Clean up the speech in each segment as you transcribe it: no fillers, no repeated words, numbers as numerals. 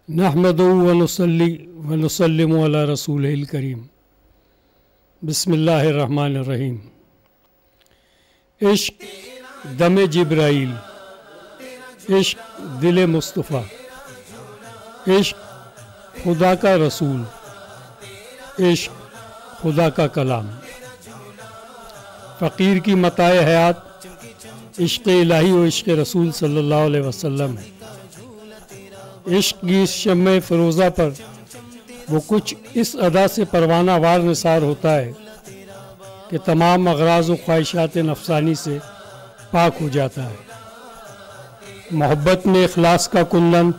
नहमदुहु व नुसल्ली व नुसल्लिमु अला रसूलिल करीम। बिस्मिल्लाहिर्रहमानिर्रहीम। इश्क दमे जिब्राइल, इश्क दिल मुस्तफ़ा, इश्क खुदा का रसूल, इश्क खुदा का कलाम। फ़कीर की मताए हयात इश्क इलाही व इश्क रसूल सल्लल्लाहु अलैहि वसल्लम है। इश्क की इस शम्मे फ़िरोज़ा पर वो कुछ इस अदा से परवाना वार निसार होता है कि तमाम अग़राज़ व ख्वाहिशात नफ़सानी से पाक हो जाता है। मोहब्बत में इखलास का कुंदन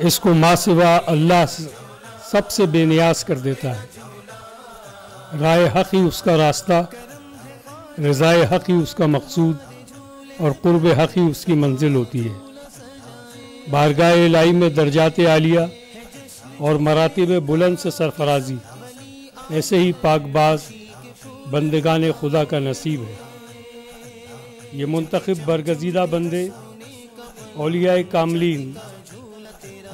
इसको माँ सिवा अल्लाह सबसे बेनियाज कर देता है। राय हक़ ही उसका रास्ता, रज़ाए हक़ ही उसका मकसूद और क़ुर्ब हक़ ही उसकी मंजिल होती है। बारगाह इलाही में दर्जात आलिया और मरातिब बुलंद से सरफराजी ऐसे ही पाकबाज बंदगान खुदा का नसीब है। ये मुंतखब बरगज़ीदा बंदे औलियाए कामलीन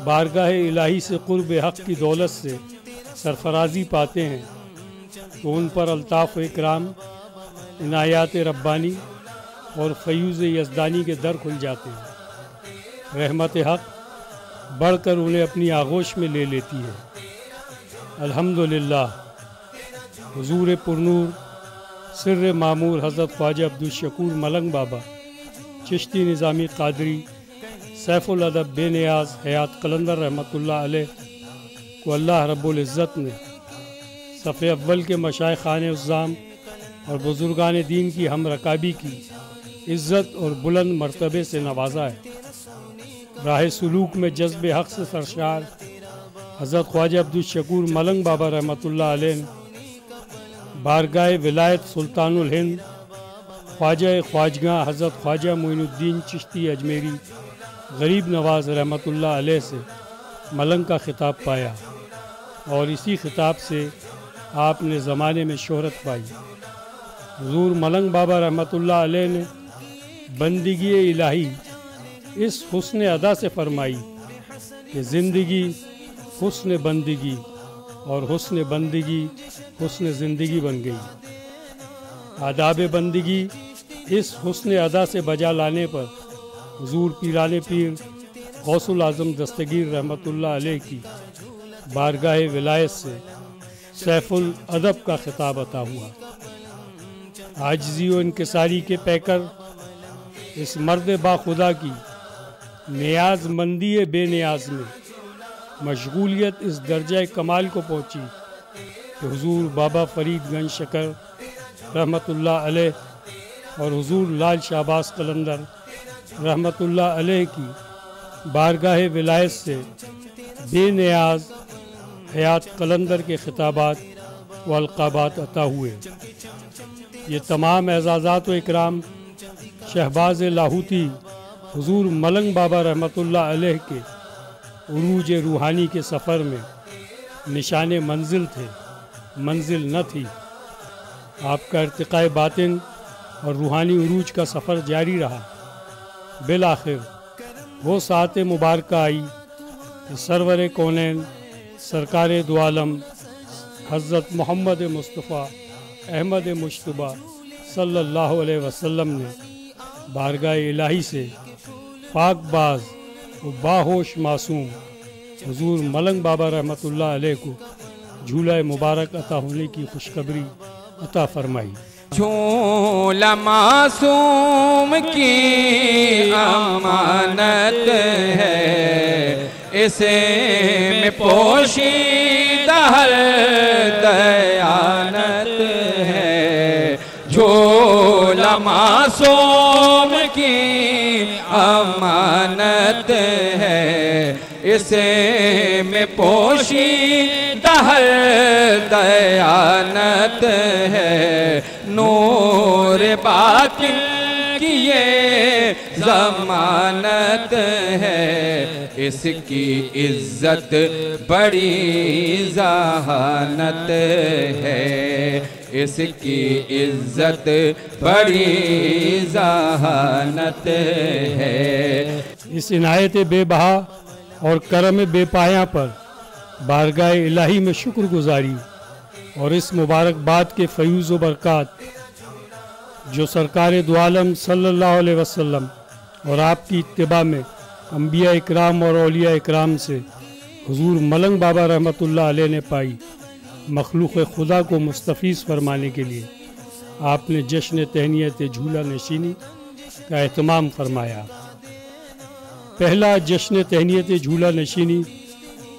बारगाह इलाही से क़ुर्ब हक़ की दौलत से सरफराजी पाते हैं तो उन पर अल्ताफ़ इकराम, इनायात रब्बानी और फ़यूज़ यज़दानी के दर खुल जाते हैं। रहमत हक़ बढ़कर उन्हें अपनी आगोश में ले लेती है। अल्हम्दुलिल्लाह। हुज़ूर पुरनूर सिर्र मामूर हज़रत ख्वाजा अब्दुल शकूर मलंग बाबा चिश्ती निज़ामी क़ादरी सैफ़ुल अदब बेनियाज हयात कलंदर रहमतुल्लाह अलैह को अल्लाह रब्बुल इज़्ज़त ने सफ़े अव्वल के मशाइख़ाने उज़्ज़ाम और बुज़ुर्गान दीन की हम रकाबी की इज़्ज़त और बुलंद मर्तबे से नवाजा है। राह सुलूक में जज्ब हक़ से सरशार हज़रत ख्वाजा अब्दुल शकूर मलंग बाबा रहमतुल्लाह अलैह ने बारगाह विलायत सुल्तानुल हिंद ख्वाजा ख्वाजगा हज़रत ख्वाजा मोइनुद्दीन चिश्ती अजमेरी गरीब नवाज़ रहमतुल्लाह अलैह से मलंग का ख़िताब पाया और इसी ख़िताब से आपने ज़माने में शोहरत पाई। हुज़ूर मलंग बाबा रहमतुल्लाह अलैह ने बंदगी इलाही इस हुस्न अदा से फरमाई कि ज़िंदगी हुस्न बंदगी और हुस्न बंदगी हुस्न ज़िंदगी बन गई। आदाब बंदगी इस हुस्न अदा से बजा लाने पर हुज़ूर पीराने पीर गौसुल आज़म दस्तगीर रहमतुल्लाह अलैह की बारगाह विलायत से सैफ़ुल अदब का ख़िताब अता हुआ। आजिज़ी व इनकिसारी के पैकर इस मर्द बाखुदा की नियाज मंदी बेनियाज में मशगूलियत इस दर्जा कमाल को पहुँची कि हुज़ूर बाबा फ़रीदगंज शकर रहमतुल्लाह अलैह और हुज़ूर लाल शाहबाज कलंदर रहमतुल्लाह अलैह की बारगाह विलायत से बेनियाज हयात कलंदर के ख़िताबात व अलक़ाबात अता हुए। ये तमाम एज़ाज़ात व इकराम शहबाज लाहूती हुज़ूर मलंग बाबा रहमतुल्लाह अलैह के उरूज रूहानी के सफ़र में निशान मंजिल थे, मंजिल न थी। आपका इर्तिक़ाए बातिन और रूहानी उरूज का सफ़र जारी रहा। बिलाखिर वो सात मुबारक आई कि सरवर कौनैन सरकार दो आलम हज़रत मोहम्मद मुस्तफ़ा अहमद मुश्तबा सल्लल्लाहु अलैहि वसल्लम ने बारगाह इलाही से पाकबाज व बाहोश मासूम हुज़ूर मलंग बाबा रहमतुल्लाह अलैह को झूला मुबारक अता होने की खुशखबरी अता फरमाई। झूला मासूम की अमानत है, इसे में पोशीदा हर दयानत है। झूला मासूम की अमानत है, इसे में पोशीदा हर दयानत है। नूर बातिन की ये ज़मानत है, इसकी इज्जत बड़ी ज़हानत है। इसकी इज्जत बड़ी ज़हानत है। इस इनायत बेबहा और करम बेपाया पर बारगाह इलाही में शुक्रगुजारी और इस मुबारकबाद के फ़यूज़ व बरक़ात जो सरकार दो आलम सल्लल्लाहु अलैहि वसल्लम और आपकी इत्तिबा में अंबिया इकराम और औलिया इकराम से हुजूर मलंग बाबा रहमतुल्लाह अलैह ने पाई, मखलूक़ खुदा को मुस्तफ़ीज़ फरमाने के लिए आपने जश्न तहनीयत झूला नशीनी का एहतमाम फरमाया। पहला जश्न तहनीयत झूला नशीनी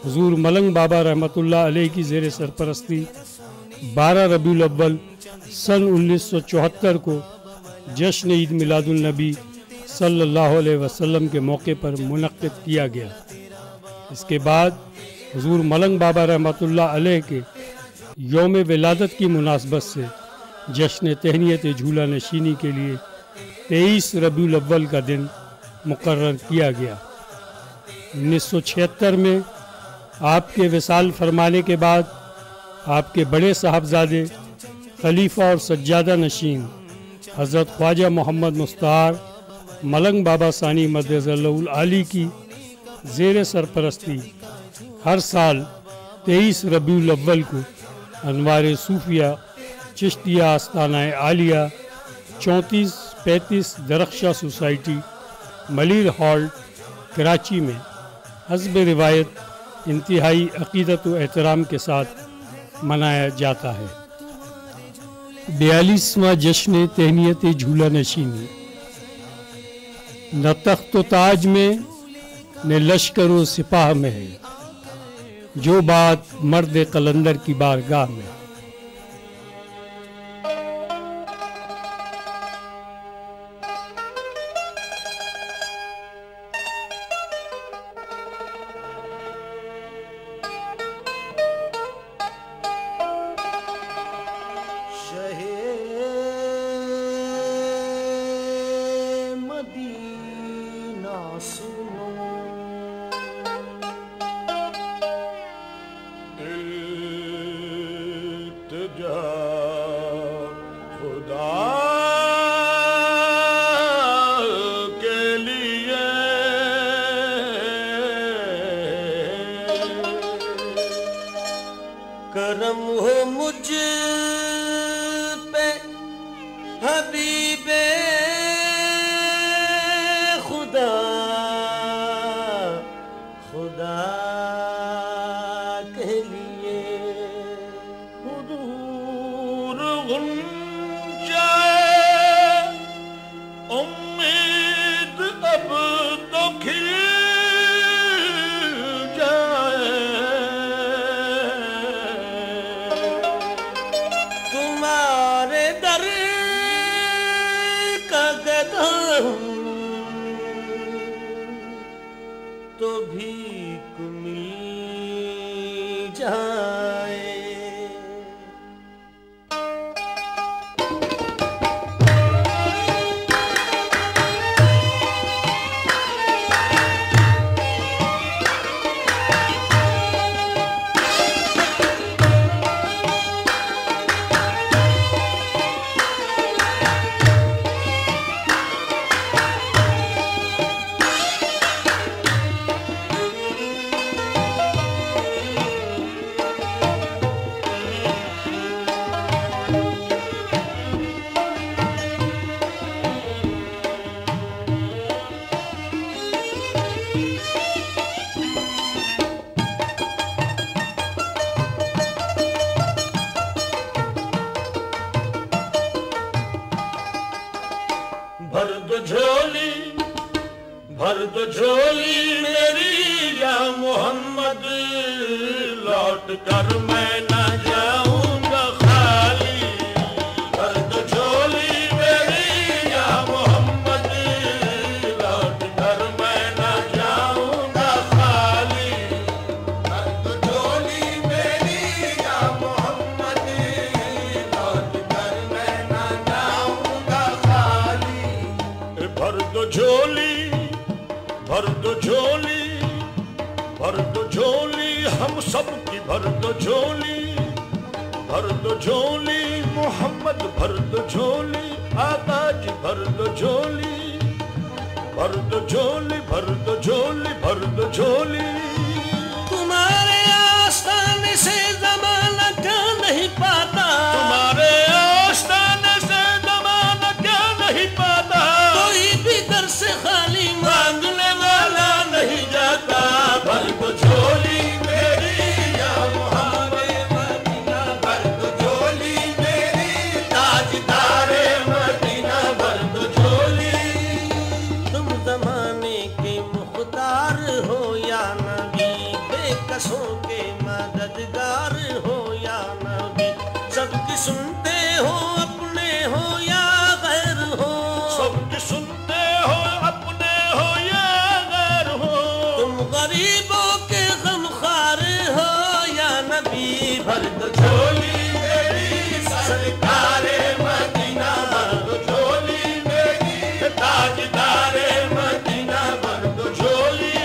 हुजूर मलंग बाबा रहमतुल्लाह अलैह की ज़ेर सरपरस्ती 12 रबीउल अव्वल सन 1974 को जश्न ईद मिलादुन नबी सल्लल्लाहु अलैहि वसल्लम के मौके पर मुनक्किद किया गया। इसके बाद हुजूर मलंग बाबा रहमतुल्लाह अलैह के यौम विलादत की मुनासबत से जश्न तहनीयत झूला नशीनी के लिए 23 रबीउल अव्वल का दिन मुकर्रर किया गया। 1976 में आपके विसाल फरमाने के बाद आपके बड़े साहबजादे खलीफा और सज्जादा नशीन हज़रत ख्वाजा मोहम्मद मुस्तार मलंग बाबा सानी मदज़ल्लहुल आली की ज़ेर सरपरस्ती हर साल 23 रबीउल अव्वल को अनवार सूफिया चिश्तिया आस्ताना आलिया 34-35 दरख्शा सोसाइटी मलीर हॉल कराची में हस्ब रिवायत इंतहाई अक़ीदत व एहतराम के साथ मनाया जाता है। 42वां जश्न तहनीयत झूला नशीनी न तख्त व ताज में न लश्कर व सिपाह में है, जो बात मर्द कलंदर की बारगाह में। करम हो मुझ पे हबीबे खुदा खुदा के लिए हुजूर गुंजाए उम्मीद अब तो खिल तो भीख मिल जाए। भर दो झोली मेरी या मोहम्मद, लौट कर मैं ना जाऊंगा खाली। भर दो झोली मेरी या मोहम्मद, लौट कर मैं ना जाऊंगा खाली। भर दो झोली मेरी या मोहम्मद, लौट कर मैं ना जाऊंगा खाली। भर दो झोली भर दो झोली, भर दो झोली हम सब की भर दो झोली। भर दो झोली मोहम्मद, भर दो झोली आका जी, भर दो झोली। भर दो झोली, भर दो झोली, भर दो झोली। हो या नबी, बेकसों के मददगार हो या नबी, सबकी सुनते हो अपने हो या गैर हो, सबकी सुनते हो अपने हो या गैर हो, तुम गरीबों के गमखार हो या नबी, भर दो झोली मेरी सरकारे मदीना, भर दो झोली मेरी ताजदारे मदीना, भर दो झोली।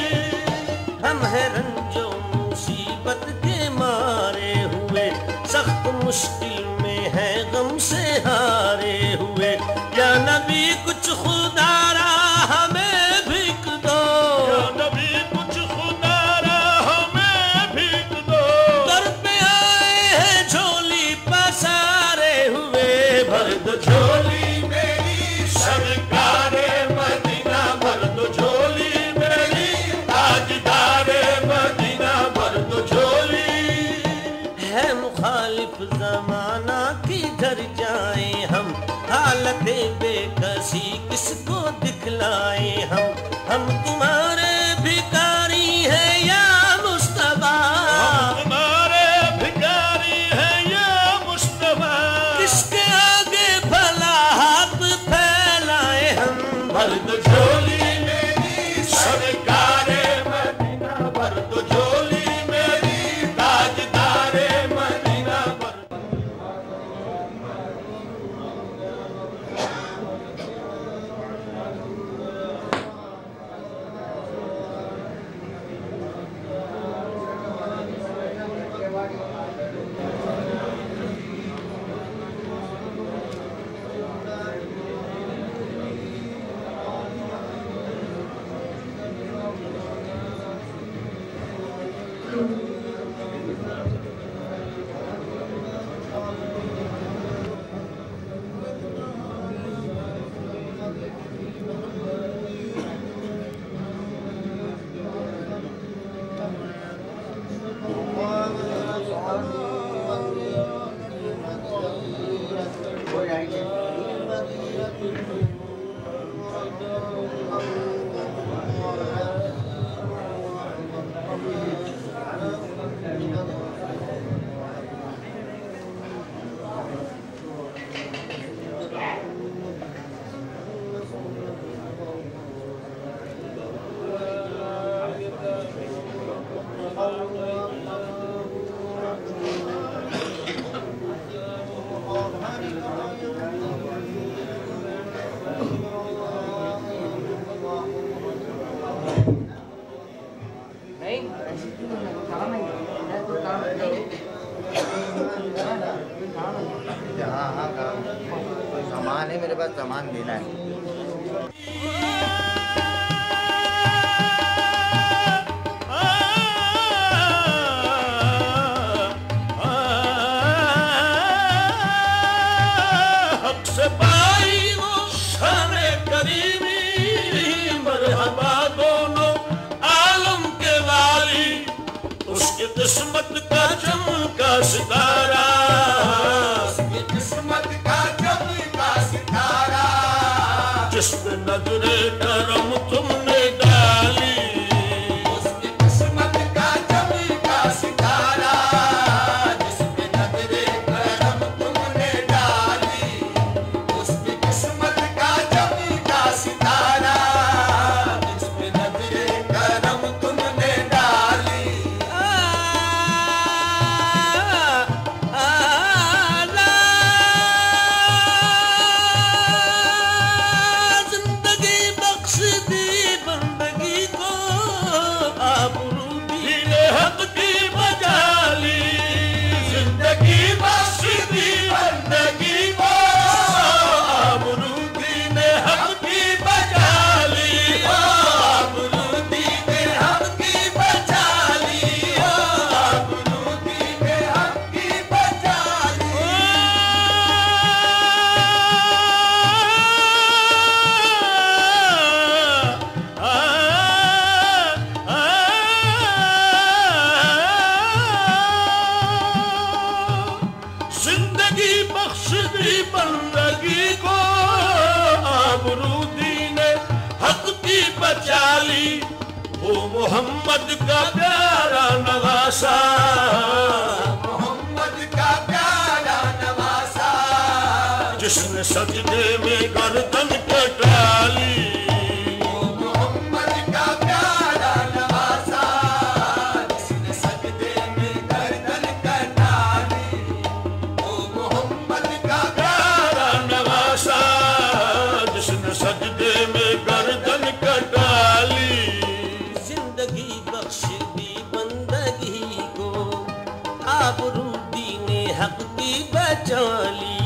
हम हैं रंजो मुसीबत के मारे हुए, सख्त मुश्किल में है गम से हारे हुए, या नबी कुछ खुदारा हमें भीख दो, या नबी कुछ खुदारा हमें भीख दो, दर पे आए हैं झोली पसारे हुए, भर दो झोली मेरी सरकारे मदीना, भर दो झोली मेरी ताजदारे मदीना, भर दो झोली। है मुखालिफ जमाना किधर जाए हम, हालत बेकसी किसको दिखलाए हम तुम्हारे भिखारी हैं या मुस्तफा, हम तुम्हारे भिखारी हैं या मुस्तफा, किसके आगे भला हाथ फैलाए हम, भर दो झोली मेरी सरकारे मदीना, भर दो झोली मेरी ताजदारे मदीना, भर हाँ काम, कोई सामान है मेरे पास, सामान देना है। हक से पाई वो शाने करीमी, मरहबा दोनों आलम के वाली, उसकी किस्मत का चमका सितारा, उसकी किस्मत का चमका सितारा, जिसमें नजरे करम तुमने डाली, उसकी किस्मत का चमका सितारा, जिसमें नजरे करम तुमने डाली, उसकी किस्मत का चमका सितारा, जिसमें नजरे करम तुमने डाली। जिंदगी मोहम्मद का प्यारा नवासा, मोहम्मद का प्यारा नवासा, जिसने सजदे में गर्दन कटा ली। मोहम्मद का प्यारा नवासा, जिसने सजदे में गर्दन कटा ली। मोहम्मद का प्यारा नवासा, जिसने सजदे में गर्दन कटा ली। जिंदगी बख्श दी बंदगी को, आबरू दीने हक की बचा ली।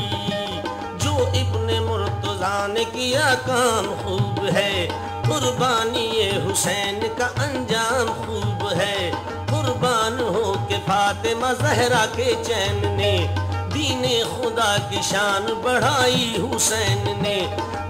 जो इब्ने मुर्तज़ा ने किया काम खूब है, कुर्बानी ये हुसैन का अंजाम खूब है। कुर्बान हो के फातिमा ज़हरा के चैन ने, दीने खुदा की शान बढ़ाई हुसैन ने।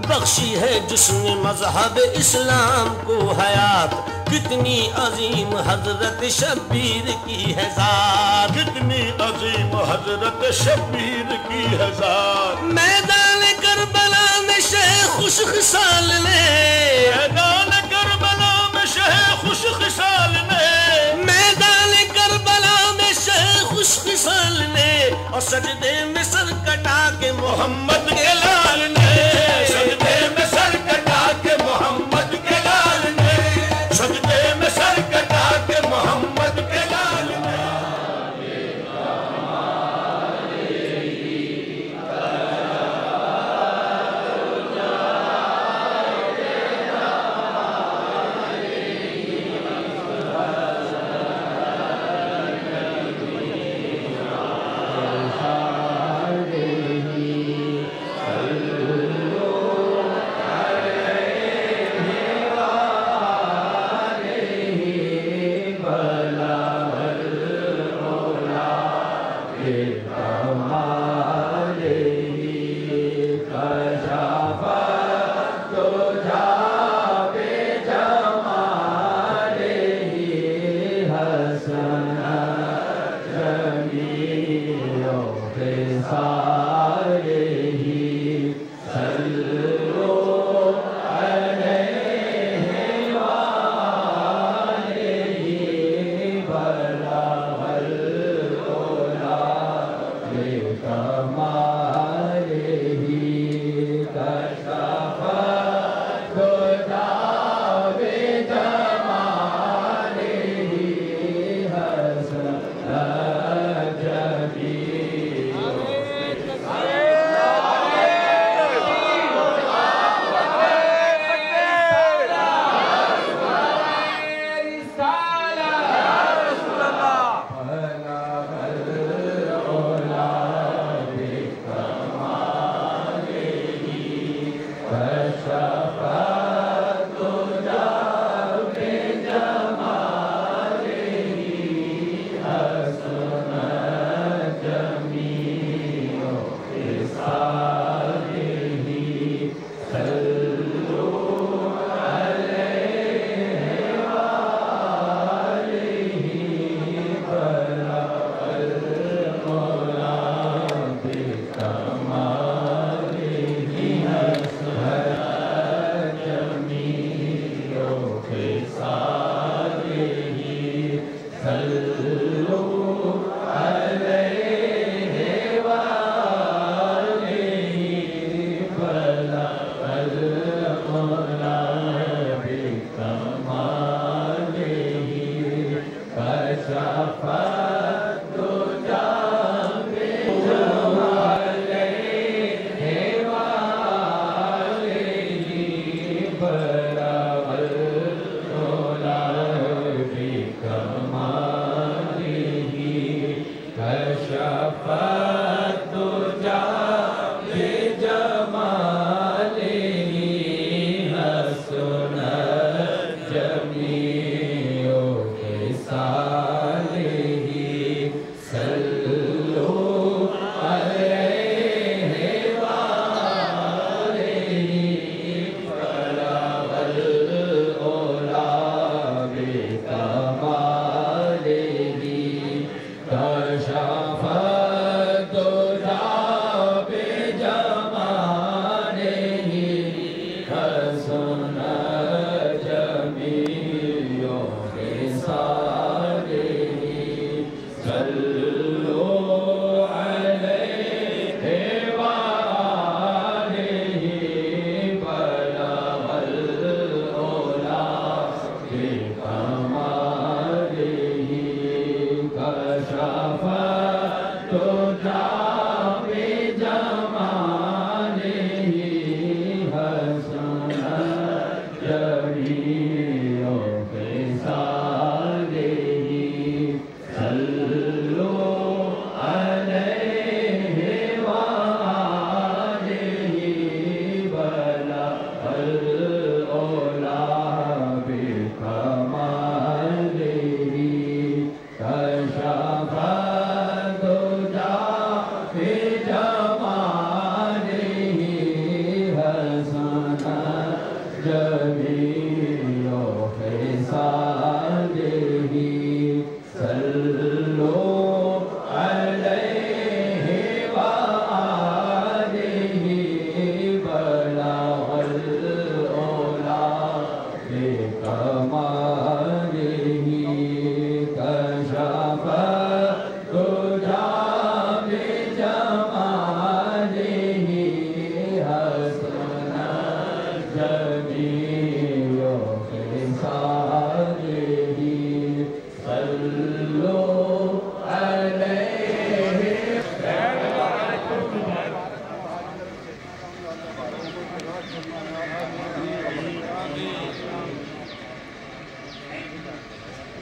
बख्शी है जिसने मजहब इस्लाम को हयात, कितनी अजीम हजरत शब्बीर की है ज़ात। कितनी अजीम हजरत शब्बीर की है ज़ात। मैदान करबला में शेख खुश खिसाल ने, मैदान करबला में शेख खुश खिसाल ने, मैदान करबला में शेख खुश खिसाल ने, और सजदे में सर कटा के मोहम्मद के लाल ने, सजदे में सर कटा के मोहम्मद के लाल ने, सजदे में सर कटा के मोहम्मद के लाल ने।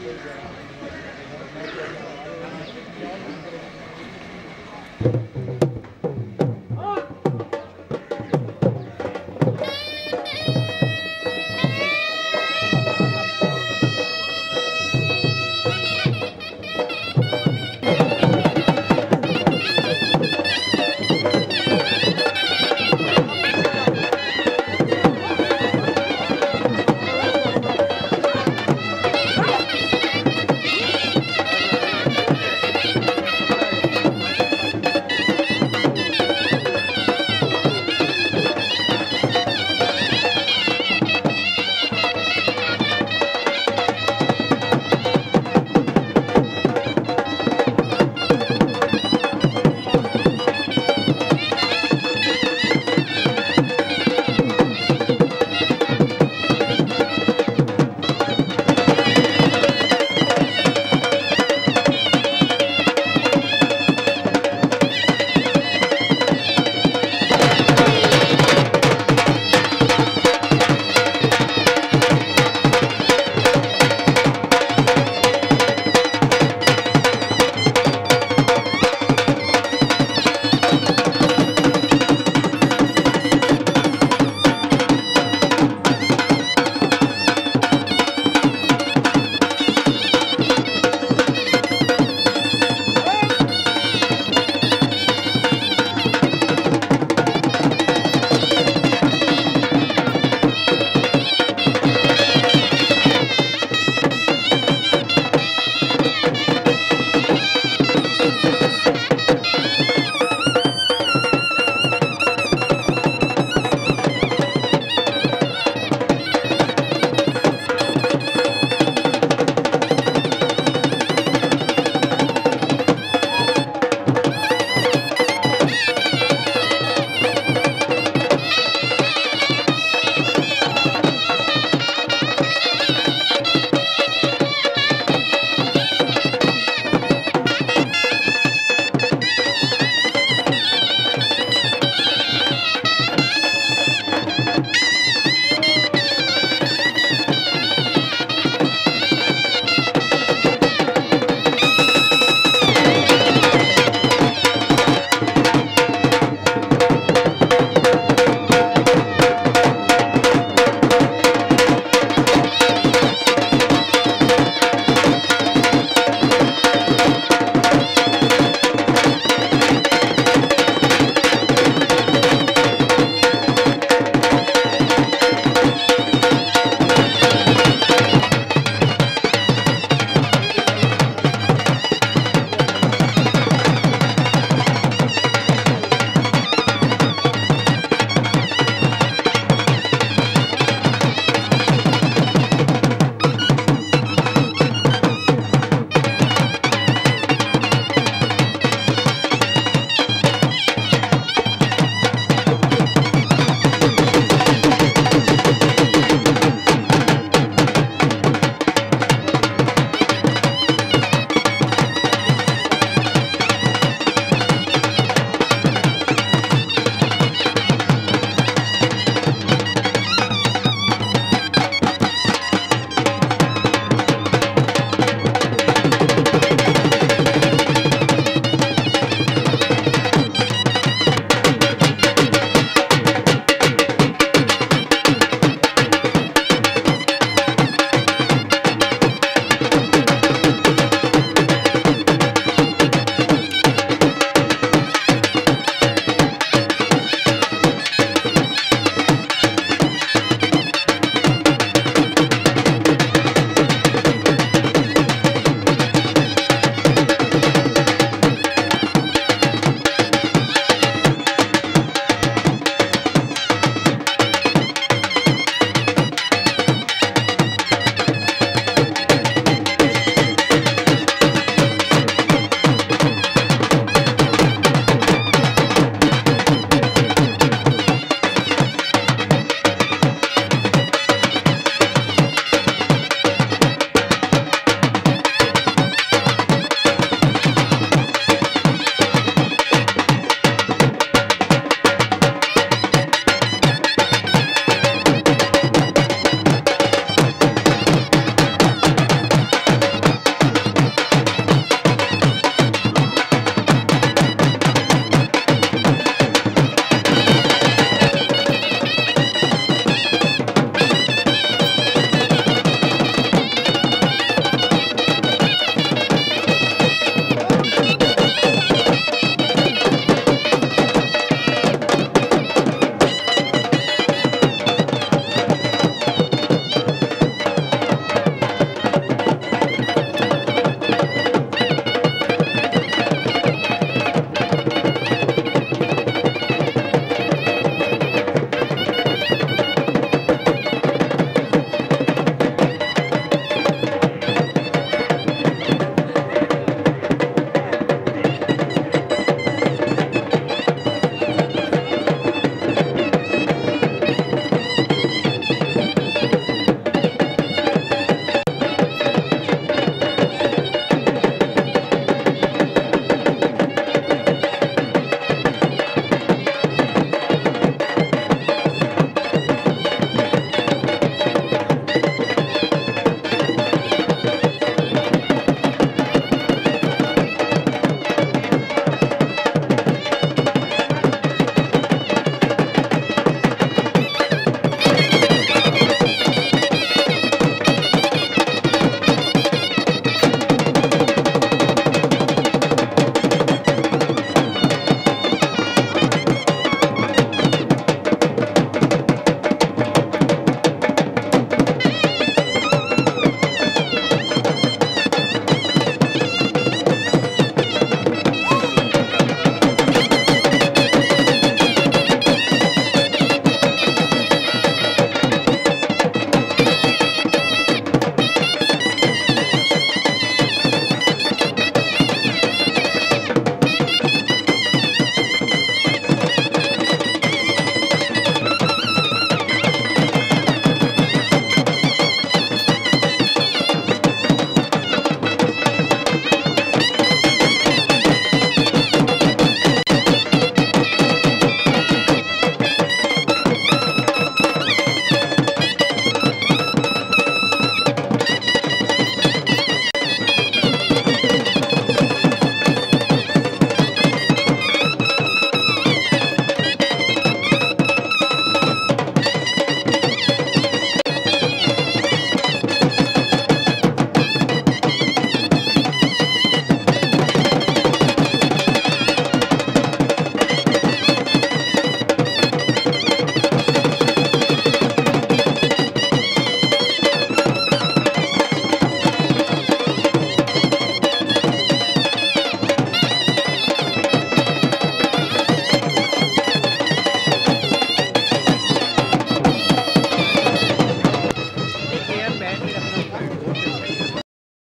Thank you.